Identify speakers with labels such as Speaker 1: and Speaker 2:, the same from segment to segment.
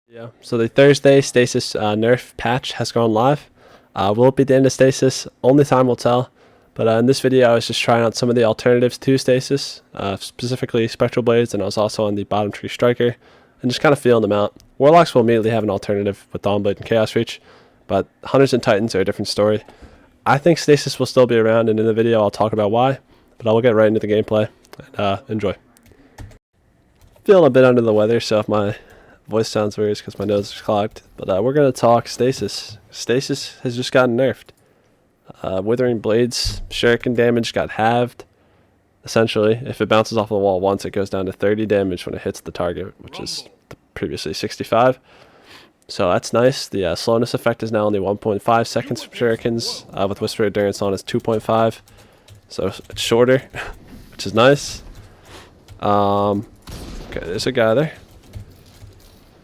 Speaker 1: Yeah, so the Thursday Stasis nerf patch has gone live. Will it be the end of Stasis? Only time will tell. But in this video, I was just trying out some of the alternatives to Stasis, specifically Spectral Blades, and I was also on the Bottom Tree Striker, and just kind of feeling them out. Warlocks will immediately have an alternative with Dawnblade and Chaos Reach, but Hunters and Titans are a different story. I think Stasis will still be around, and in the video I'll talk about why, but I will get right into the gameplay, and enjoy. Feeling a bit under the weather, so if my voice sounds weird because my nose is clogged, but we're going to talk Stasis. Stasis has just gotten nerfed. Withering Blades shuriken damage got halved. Essentially, if it bounces off the wall once, it goes down to 30 damage when it hits the target, which is previously 65. So that's nice. The slowness effect is now only 1.5 seconds from shurikens. With Whisper Endurance on, it's 2.5. So it's shorter, which is nice. Okay, there's a guy there.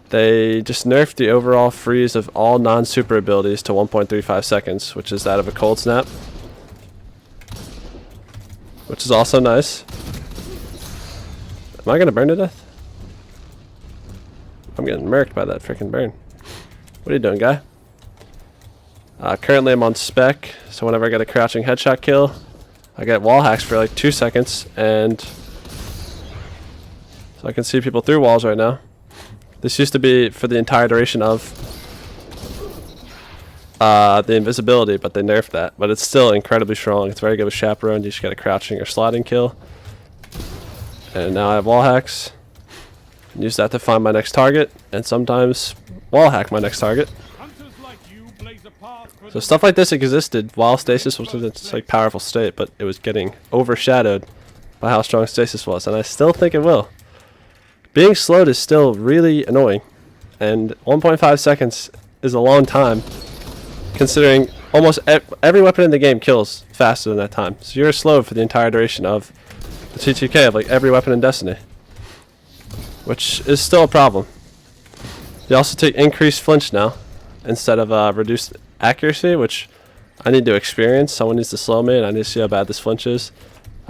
Speaker 1: They just nerfed the overall freeze of all non-super abilities to 1.35 seconds, which is that of a cold snap. Which is also nice. Am I gonna burn to death? I'm getting murked by that freaking burn. What are you doing, guy? Currently I'm on spec, so whenever I get a crouching headshot kill, I get wall hacks for like 2 seconds, and so I can see people through walls right now. This used to be for the entire duration of the invisibility, but they nerfed that. But it's still incredibly strong. It's very good with Chaperone. You just get a crouching or sliding kill. And now I have wall hacks. Use that to find my next target, and sometimes wall hack my next target. So stuff like this existed while Stasis was in its like powerful state, but it was getting overshadowed by how strong Stasis was, and I still think it will. Being slowed is still really annoying, and 1.5 seconds is a long time, considering almost every weapon in the game kills faster than that time. So you're slowed for the entire duration of the TTK of like every weapon in Destiny, which is still a problem. You also take increased flinch now, instead of reduced accuracy, which I need to experience. Someone needs to slow me, and I need to see how bad this flinch is.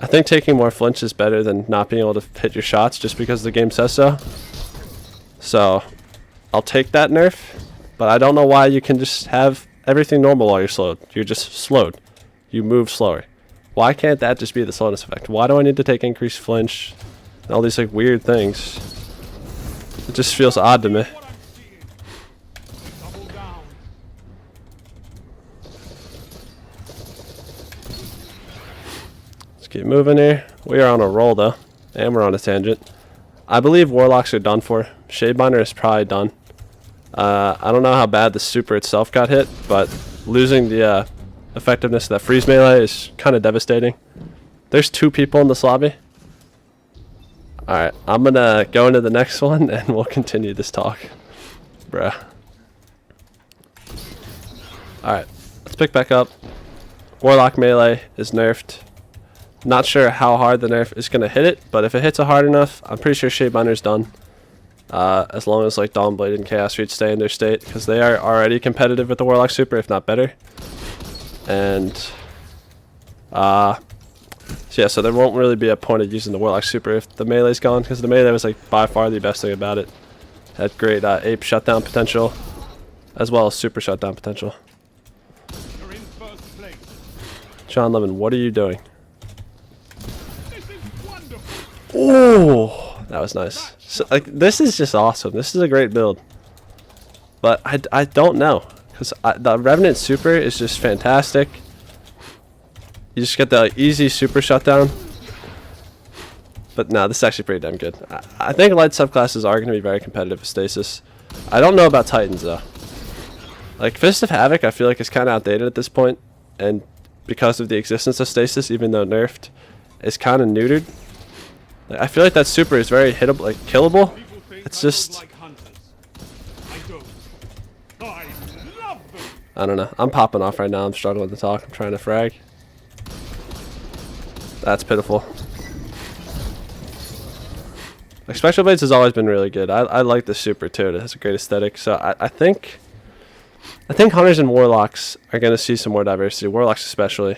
Speaker 1: I think taking more flinch is better than not being able to hit your shots just because the game says so. So I'll take that nerf, but I don't know why you can just have everything normal while you're slowed. You're just slowed. You move slower. Why can't that just be the slowness effect? Why do I need to take increased flinch and all these like weird things? It just feels odd to me. Keep moving here. We are on a roll though, and we're on a tangent. I believe Warlocks are done for. Shadebinder is probably done. I don't know how bad the super itself got hit, but losing the effectiveness of that freeze melee is kind of devastating. There's 2 people in this lobby. Alright, I'm gonna go into the next one and we'll continue this talk. Bruh. Alright, let's pick back up. Warlock melee is nerfed. Not sure how hard the nerf is going to hit it, but if it hits it hard enough, I'm pretty sure Shadebinder's done. As long as like Dawnblade and Chaos Reach stay in their state, because they are already competitive with the Warlock Super, if not better. And so yeah, so there won't really be a point of using the Warlock Super if the melee's gone, because the melee was like by far the best thing about it. Had great ape shutdown potential, as well as super shutdown potential. John Lemon, what are you doing? Oh, that was nice. So, like, this is just awesome. This is a great build. But I don't know, because the Revenant Super is just fantastic. You just get the easy super shutdown. But no, this is actually pretty damn good. I think light subclasses are going to be very competitive with Stasis. I don't know about Titans though. Like Fist of Havoc, I feel like is kind of outdated at this point, and because of the existence of Stasis, even though nerfed, is kind of neutered. I feel like that super is very hittable, like killable. It's just, I don't know. I'm popping off right now. I'm struggling to talk. I'm trying to frag. That's pitiful. Like Spectral Blades has always been really good. I like the super too. It has a great aesthetic. So I think Hunters and Warlocks are going to see some more diversity. Warlocks especially.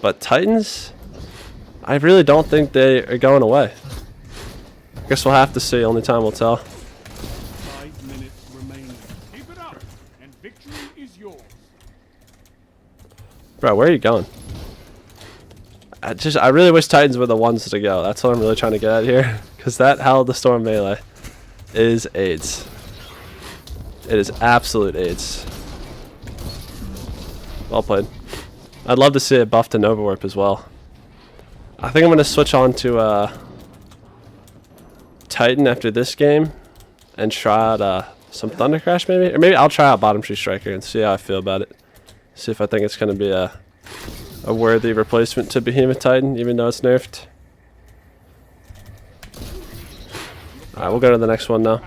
Speaker 1: But Titans, I really don't think they are going away. I guess we'll have to see. Only time will tell.
Speaker 2: 5 minutes
Speaker 1: Bro, where are you going? I really wish Titans were the ones to go. That's what I'm really trying to get at here. Because that Howl of the Storm melee is AIDS. It is absolute AIDS. Well played. I'd love to see it buffed to Nova Warp as well. I think I'm going to switch on to Titan after this game and try out some Thunder Crash maybe. Or maybe I'll try out Bottom Tree Striker and see how I feel about it. See if I think it's going to be a worthy replacement to Behemoth Titan, even though it's nerfed. Alright, we'll go to the next one now.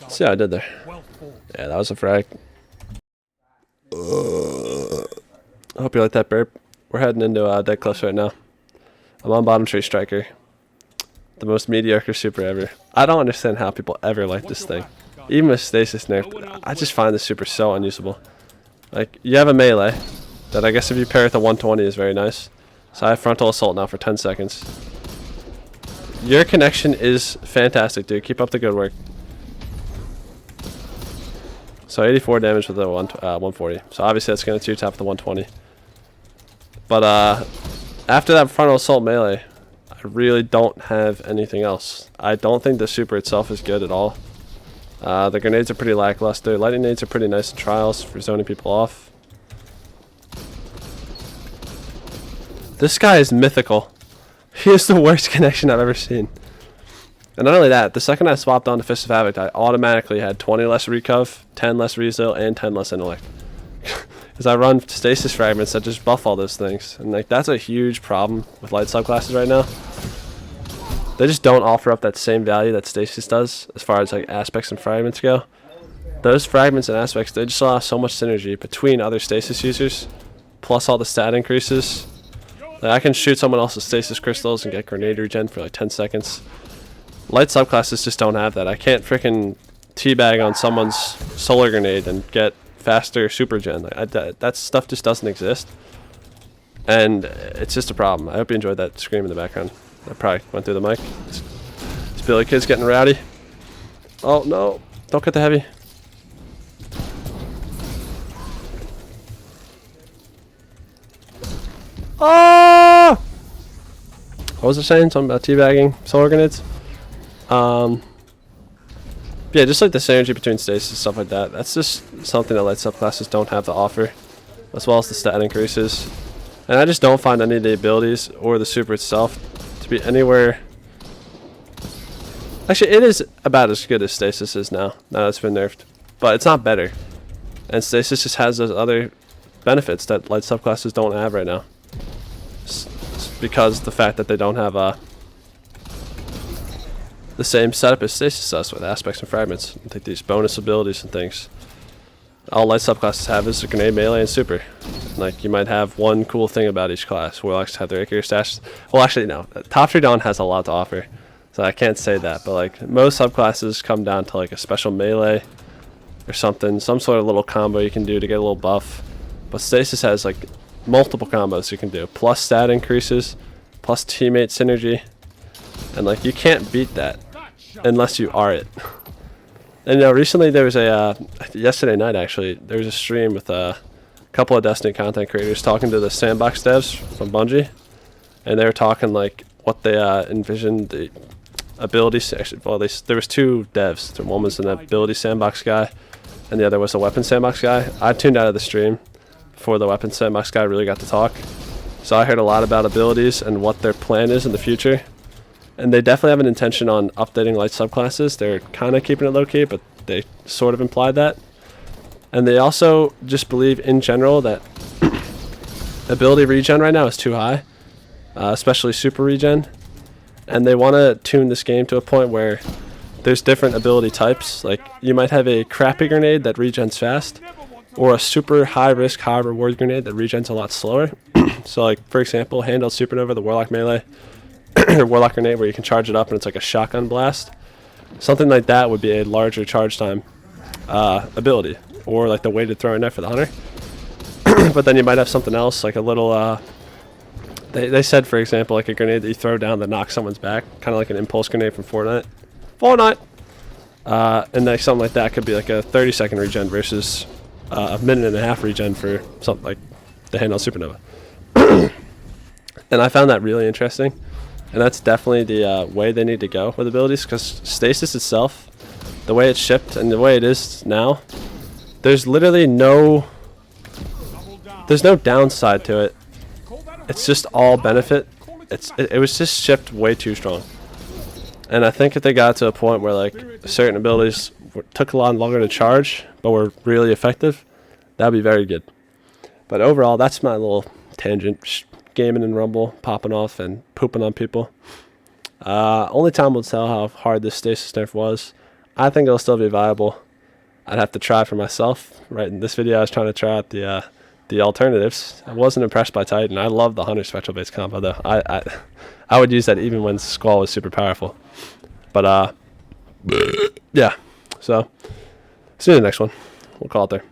Speaker 1: See how I did there. Yeah, that was a frag. I hope you like that burp. We're heading into Dead Cliffs right now. I'm on Bottom Tree Striker. The most mediocre super ever. I don't understand how people ever like this thing. Even with Stasis nerfed, I just find this super so unusable. Like, you have a melee that I guess if you pair with a 120 is very nice. So I have Frontal Assault now for 10 seconds. Your connection is fantastic, dude. Keep up the good work. So 84 damage with the 140. So obviously that's going to 2-tap the 120. But after that Frontal Assault melee, I really don't have anything else. I don't think the super itself is good at all. The grenades are pretty lackluster. Lightning nades are pretty nice in trials for zoning people off. This guy is mythical. He is the worst connection I've ever seen. And not only that, the second I swapped on to Fist of Havoc, I automatically had 20 less recov, 10 less rezo, and 10 less intellect. Because I run Stasis fragments that just buff all those things. And like that's a huge problem with light subclasses right now. They just don't offer up that same value that Stasis does as far as like aspects and fragments go. Those fragments and aspects, they just allow so much synergy between other Stasis users, plus all the stat increases. Like I can shoot someone else's Stasis crystals and get grenade regen for like 10 seconds. Light subclasses just don't have that. I can't freaking teabag on someone's solar grenade and get faster super gen. Like that stuff just doesn't exist. And it's just a problem. I hope you enjoyed that scream in the background. I probably went through the mic. This Billy kid's getting rowdy. Oh no, don't get the heavy. Oh! What was I saying? Something about teabagging solar grenades? Yeah, just like the synergy between stasis and stuff like that. That's just something that light subclasses don't have to offer, as well as the stat increases. And I just don't find any of the abilities or the super itself to be anywhere. Actually, it is about as good as Stasis is now that it's been nerfed, but it's not better. And Stasis just has those other benefits that light subclasses don't have right now. It's because the fact that they don't have the same setup as Stasis does with aspects and fragments. I think these bonus abilities and things. All light subclasses have is a grenade, melee, and super. Like, you might have one cool thing about each class. Warlocks have their Icarus stash. Well, actually, no. Top 3 Dawn has a lot to offer, so I can't say that. But, like, most subclasses come down to, like, a special melee or something. Some sort of little combo you can do to get a little buff. But Stasis has, like, multiple combos you can do. Plus stat increases, plus teammate synergy. And, like, you can't beat that unless you are it. And recently there was a, yesterday night actually, there was a stream with a couple of Destiny content creators talking to the sandbox devs from Bungie. And they were talking like what they envisioned the ability section. Well, there was 2 devs. One was an ability sandbox guy and the other was a weapon sandbox guy. I tuned out of the stream before the weapon sandbox guy really got to talk. So I heard a lot about abilities and what their plan is in the future. And they definitely have an intention on updating light subclasses. They're kind of keeping it low-key, but they sort of implied that. And they also just believe in general that ability regen right now is too high, especially super regen. And they want to tune this game to a point where there's different ability types. Like, you might have a crappy grenade that regens fast, or a super high-risk, high-reward grenade that regens a lot slower. So, like, for example, Handheld Supernova, the Warlock melee, or Warlock grenade where you can charge it up and it's like a shotgun blast. Something like that would be a larger charge time ability, or like the weighted throwing knife for the hunter. But then you might have something else like a little they said, for example, like a grenade that you throw down that knocks someone's back, kind of like an impulse grenade from Fortnite. And like something like that could be like a 30-second regen versus a minute and a half regen for something like the handheld supernova. And I found that really interesting, and that's definitely the way they need to go with abilities, because Stasis itself, the way it's shipped and the way it is now, there's literally no downside to it. It's just all benefit. It was just shipped way too strong. And I think if they got to a point where like certain abilities took a lot longer to charge but were really effective, that'd be very good. But overall, that's my little tangent. Gaming and Rumble, popping off and pooping on people. Only time will tell how hard this Stasis nerf was. I think it'll still be viable. I'd have to try for myself. Right in this video, I was trying to try out the alternatives. I wasn't impressed by Titan. I love the Hunter Spectral based combo though. I would use that even when Squall was super powerful. But yeah. So see you in the next one. We'll call it there.